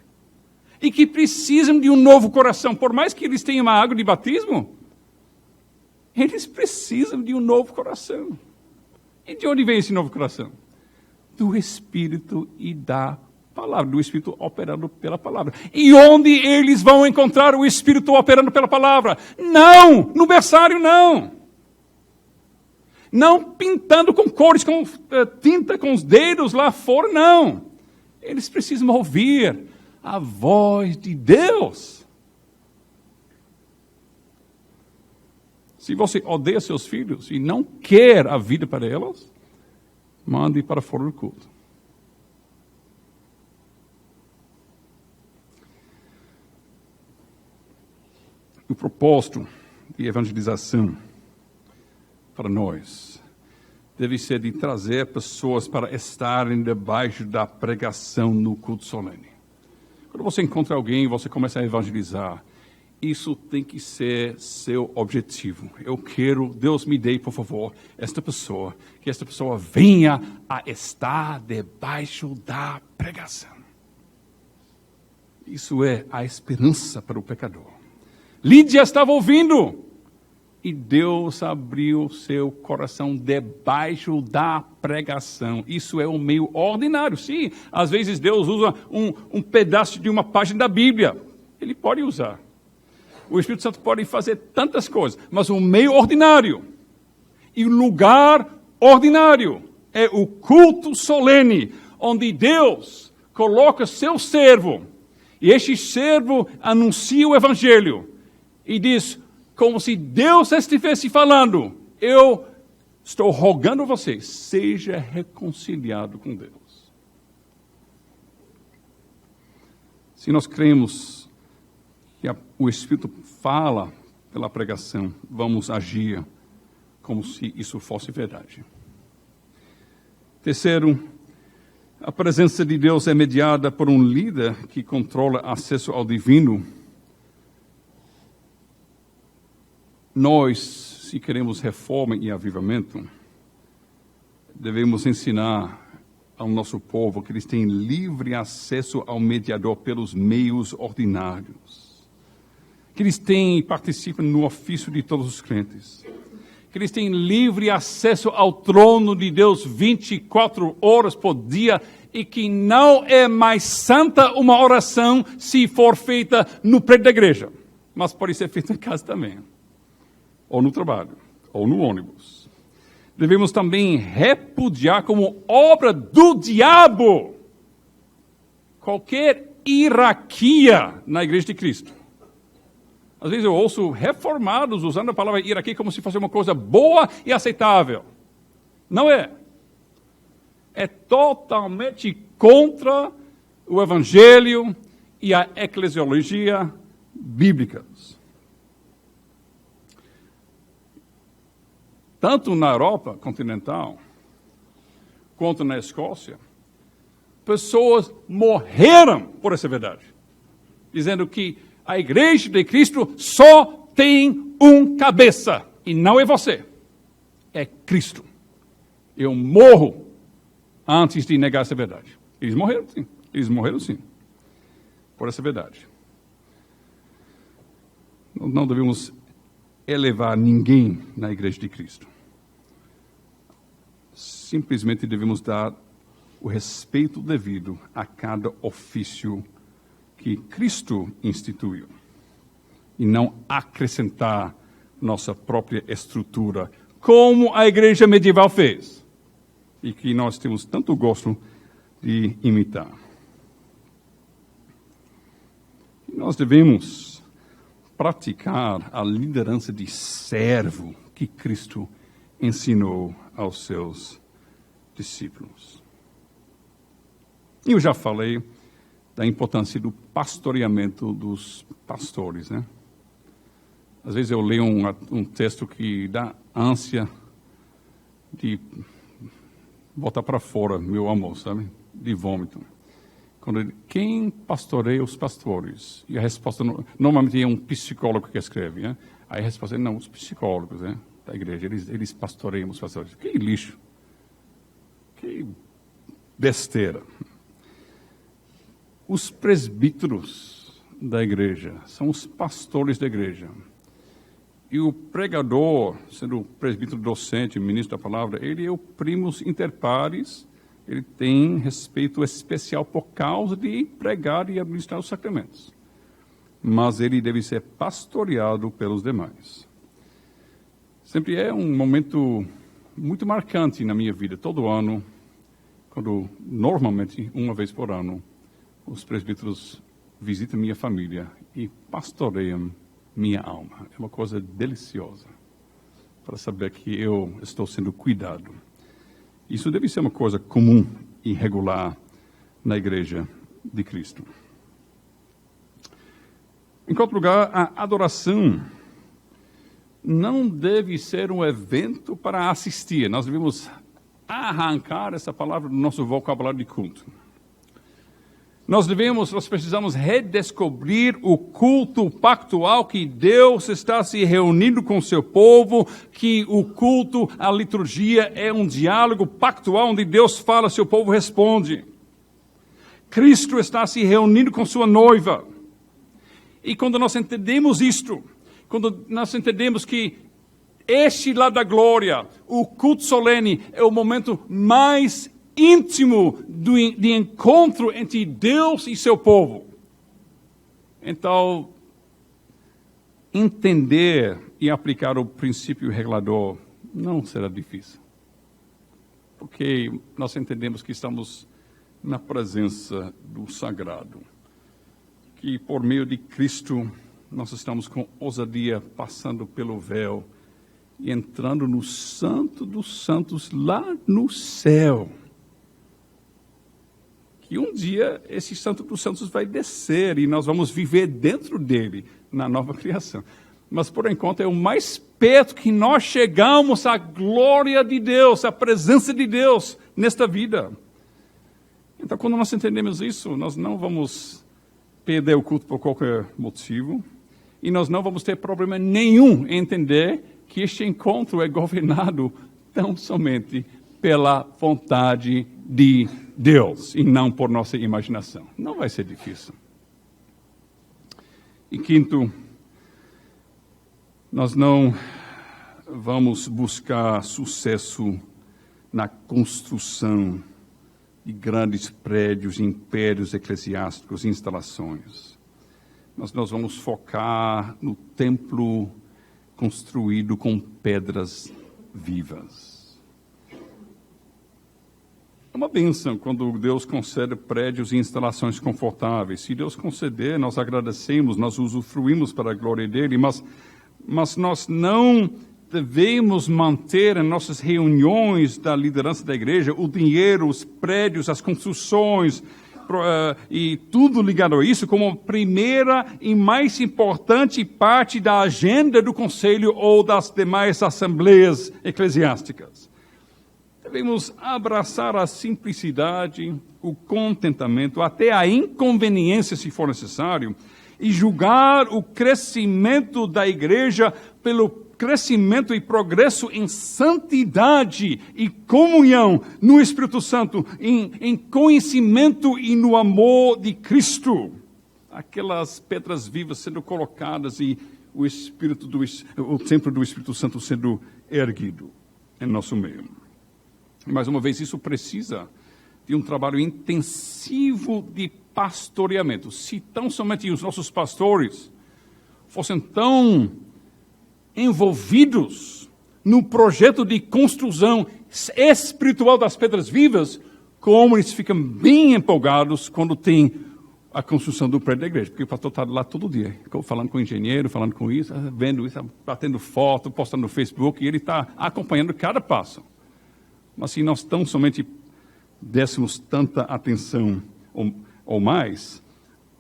E que precisam de um novo coração. Por mais que eles tenham uma água de batismo, eles precisam de um novo coração. E de onde vem esse novo coração? Do Espírito e da palavra, do Espírito operando pela palavra. E onde eles vão encontrar o Espírito operando pela palavra? Não! No berçário, não! Não pintando com cores, com tinta, com os dedos lá fora, não! Eles precisam ouvir a voz de Deus. Se você odeia seus filhos e não quer a vida para elas, mande para fora do culto. O propósito de evangelização para nós deve ser de trazer pessoas para estarem debaixo da pregação no culto solene. Quando você encontra alguém e você começa a evangelizar, isso tem que ser seu objetivo. Eu quero, Deus me dê, por favor, que esta pessoa venha a estar debaixo da pregação. Isso é a esperança para o pecador. Lídia estava ouvindo e Deus abriu seu coração debaixo da pregação. Isso é um meio ordinário. Sim, às vezes Deus usa um pedaço de uma página da Bíblia. Ele pode usar. O Espírito Santo pode fazer tantas coisas, mas o meio ordinário e o lugar ordinário é o culto solene, onde Deus coloca seu servo, e este servo anuncia o Evangelho, e diz, como se Deus estivesse falando, eu estou rogando a você, seja reconciliado com Deus. Se nós cremos que o Espírito fala pela pregação, vamos agir como se isso fosse verdade. Terceiro, a presença de Deus é mediada por um líder que controla acesso ao divino. Nós, se queremos reforma e avivamento, devemos ensinar ao nosso povo que eles têm livre acesso ao mediador pelos meios ordinários, que eles têm e participam no ofício de todos os crentes, que eles têm livre acesso ao trono de Deus 24 horas por dia e que não é mais santa uma oração se for feita no prédio da igreja, mas pode ser feita em casa também, ou no trabalho, ou no ônibus. Devemos também repudiar como obra do diabo qualquer hierarquia na Igreja de Cristo. Às vezes eu ouço reformados usando a palavra hierarquia como se fosse uma coisa boa e aceitável. Não é. É totalmente contra o Evangelho e a eclesiologia bíblicas. Tanto na Europa continental, quanto na Escócia, pessoas morreram por essa verdade, dizendo que a Igreja de Cristo só tem um cabeça, e não é você, é Cristo. Eu morro antes de negar essa verdade. Eles morreram sim, por essa verdade. Não devemos elevar ninguém na Igreja de Cristo. Simplesmente devemos dar o respeito devido a cada ofício que Cristo instituiu e não acrescentar nossa própria estrutura, como a igreja medieval fez e que nós temos tanto gosto de imitar. E nós devemos praticar a liderança de servo que Cristo ensinou aos seus discípulos. Eu já falei da importância do pastoreamento dos pastores, né? Às vezes eu leio um texto que dá ânsia de botar para fora meu amor, sabe? De vômito. Quem pastoreia os pastores? E a resposta, normalmente é um psicólogo que escreve, né? Aí a resposta é, não, os psicólogos, né, da igreja, eles pastoreiam os pastores. Que lixo. Que besteira. Os presbíteros da igreja são os pastores da igreja. E o pregador, sendo o presbítero docente, ministro da palavra, ele é o primus inter pares, ele tem respeito especial por causa de pregar e administrar os sacramentos. Mas ele deve ser pastoreado pelos demais. Sempre é um momento muito marcante na minha vida, todo ano, quando normalmente, uma vez por ano, os presbíteros visitam minha família e pastoreiam minha alma. É uma coisa deliciosa para saber que eu estou sendo cuidado. Isso deve ser uma coisa comum e regular na Igreja de Cristo. Em quarto lugar, a adoração não deve ser um evento para assistir. Nós devemos arrancar essa palavra do nosso vocabulário de culto. Nós precisamos redescobrir o culto pactual que Deus está se reunindo com o seu povo, que o culto, a liturgia é um diálogo pactual onde Deus fala, seu povo responde. Cristo está se reunindo com sua noiva. E quando nós entendemos isto, quando nós entendemos que este lado da glória, o culto solene, é o momento mais íntimo de encontro entre Deus e seu povo. Então, entender e aplicar o princípio regulador não será difícil. Porque nós entendemos que estamos na presença do sagrado. Que por meio de Cristo nós estamos com ousadia passando pelo véu e entrando no Santo dos Santos lá no céu. E um dia esse Santo dos Santos vai descer e nós vamos viver dentro dele, na nova criação. Mas por enquanto é o mais perto que nós chegamos à glória de Deus, à presença de Deus nesta vida. Então quando nós entendemos isso, nós não vamos perder o culto por qualquer motivo e nós não vamos ter problema nenhum em entender que este encontro é governado tão somente pela vontade de Deus e não por nossa imaginação. Não vai ser difícil. E quinto, nós não vamos buscar sucesso na construção de grandes prédios, impérios eclesiásticos, instalações. Nós vamos focar no templo construído com pedras vivas. É uma bênção quando Deus concede prédios e instalações confortáveis. Se Deus conceder, nós agradecemos, nós usufruímos para a glória dele, mas nós não devemos manter em nossas reuniões da liderança da igreja o dinheiro, os prédios, as construções e tudo ligado a isso como a primeira e mais importante parte da agenda do conselho ou das demais assembleias eclesiásticas. Devemos abraçar a simplicidade, o contentamento, até a inconveniência, se for necessário, e julgar o crescimento da igreja pelo crescimento e progresso em santidade e comunhão no Espírito Santo, em conhecimento e no amor de Cristo. Aquelas pedras vivas sendo colocadas e o templo do Espírito Santo sendo erguido em nosso meio. Mais uma vez, isso precisa de um trabalho intensivo de pastoreamento. Se tão somente os nossos pastores fossem tão envolvidos no projeto de construção espiritual das pedras vivas, como eles ficam bem empolgados quando tem a construção do prédio da igreja. Porque o pastor está lá todo dia, falando com o engenheiro, falando com isso, vendo isso, batendo foto, postando no Facebook, e ele está acompanhando cada passo. Mas se nós tão somente dessemos tanta atenção ou mais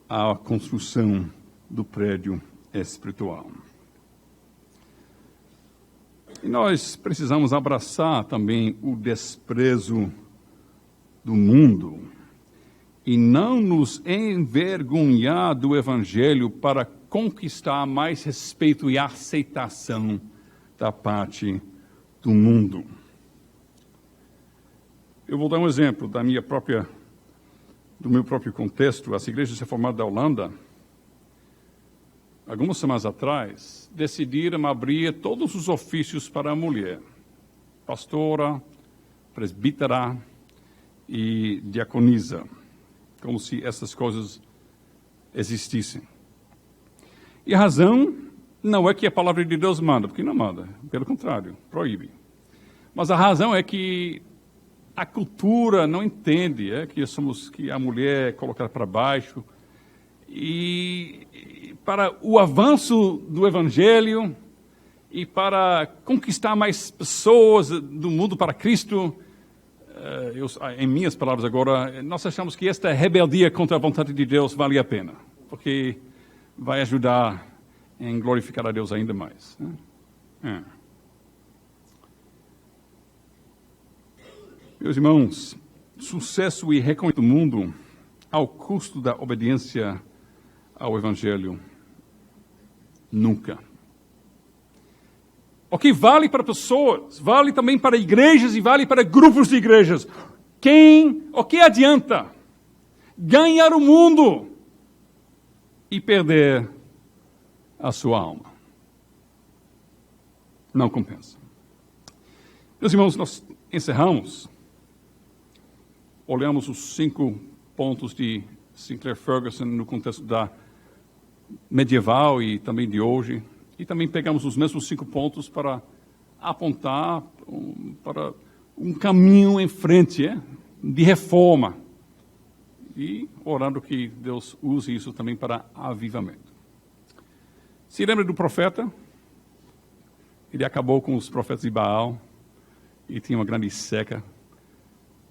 à construção do prédio espiritual. E nós precisamos abraçar também o desprezo do mundo e não nos envergonhar do Evangelho para conquistar mais respeito e aceitação da parte do mundo. Eu vou dar um exemplo do meu próprio contexto. As igrejas reformadas da Holanda, algumas semanas atrás, decidiram abrir todos os ofícios para a mulher. Pastora, presbítera e diaconisa. Como se essas coisas existissem. E a razão não é que a palavra de Deus manda, porque não manda. Pelo contrário, proíbe. Mas a razão é que a cultura não entende que a mulher é colocada para baixo. E para o avanço do Evangelho e para conquistar mais pessoas do mundo para Cristo, em minhas palavras agora, nós achamos que esta rebeldia contra a vontade de Deus vale a pena, porque vai ajudar em glorificar a Deus ainda mais. Meus irmãos, sucesso e reconhecimento do mundo ao custo da obediência ao Evangelho, nunca. O que vale para pessoas, vale também para igrejas e vale para grupos de igrejas. O que adianta ganhar o mundo e perder a sua alma? Não compensa. Meus irmãos, nós encerramos. Olhamos os 5 pontos de Sinclair Ferguson no contexto medieval e também de hoje. E também pegamos os mesmos 5 pontos para apontar para um caminho em frente de reforma. E orando que Deus use isso também para avivamento. Se lembra do profeta? Ele acabou com os profetas de Baal e tinha uma grande seca.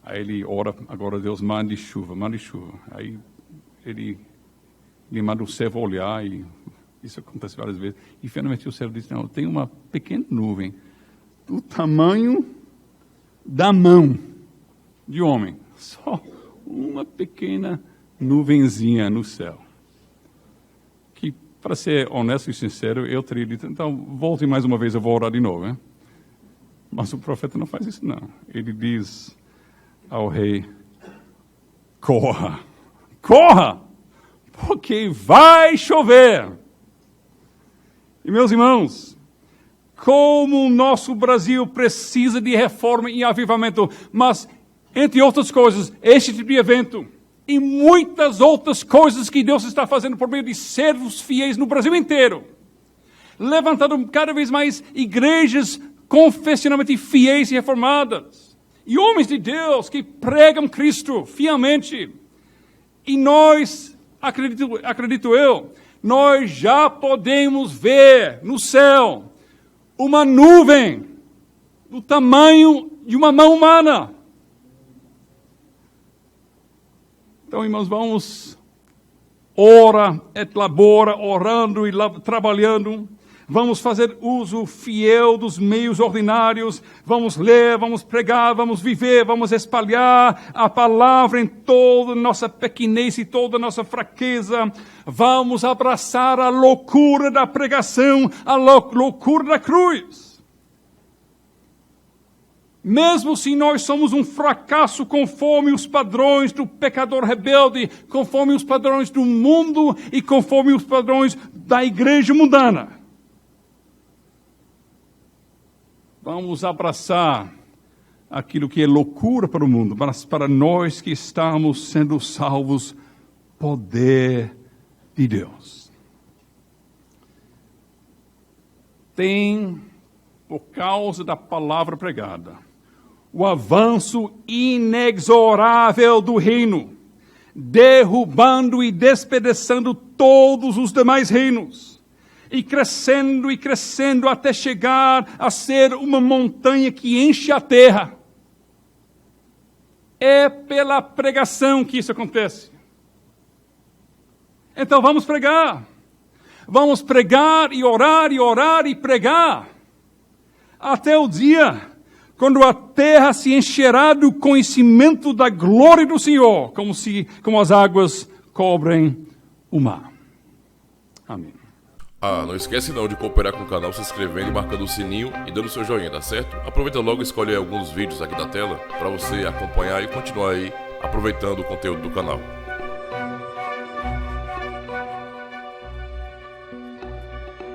Aí ele ora, agora Deus mande chuva. Aí ele manda o servo olhar, e isso acontece várias vezes. E finalmente o servo diz, não, tem uma pequena nuvem do tamanho da mão de homem. Só uma pequena nuvenzinha no céu. Que, para ser honesto e sincero, eu teria dito, então volte mais uma vez, eu vou orar de novo. Mas o profeta não faz isso, não. Ele diz, ao rei: corra, corra, porque vai chover. E meus irmãos, como o nosso Brasil precisa de reforma e avivamento, mas, entre outras coisas, este tipo de evento e muitas outras coisas que Deus está fazendo por meio de servos fiéis no Brasil inteiro, levantando cada vez mais igrejas confessionalmente fiéis e reformadas, e homens de Deus que pregam Cristo fielmente. E nós, acredito eu, nós já podemos ver no céu uma nuvem do tamanho de uma mão humana. Então, irmãos, vamos ora et labora, orando e trabalhando. Vamos fazer uso fiel dos meios ordinários. Vamos ler, vamos pregar, vamos viver, vamos espalhar a palavra em toda a nossa pequenez e toda a nossa fraqueza. Vamos abraçar a loucura da pregação, a loucura da cruz. Mesmo se nós somos um fracasso conforme os padrões do pecador rebelde, conforme os padrões do mundo e conforme os padrões da igreja mundana, vamos abraçar aquilo que é loucura para o mundo, mas para nós que estamos sendo salvos, poder de Deus. Tem, por causa da palavra pregada, o avanço inexorável do reino, derrubando e despedaçando todos os demais reinos. E crescendo até chegar a ser uma montanha que enche a terra. É pela pregação que isso acontece. Então vamos pregar. Vamos pregar e orar e pregar. Até o dia quando a terra se encherá do conhecimento da glória do Senhor, como as águas cobrem o mar. Amém. Não esquece não de cooperar com o canal, se inscrevendo e marcando o sininho e dando seu joinha, tá certo? Aproveita logo e escolhe alguns vídeos aqui da tela para você acompanhar e continuar aí aproveitando o conteúdo do canal.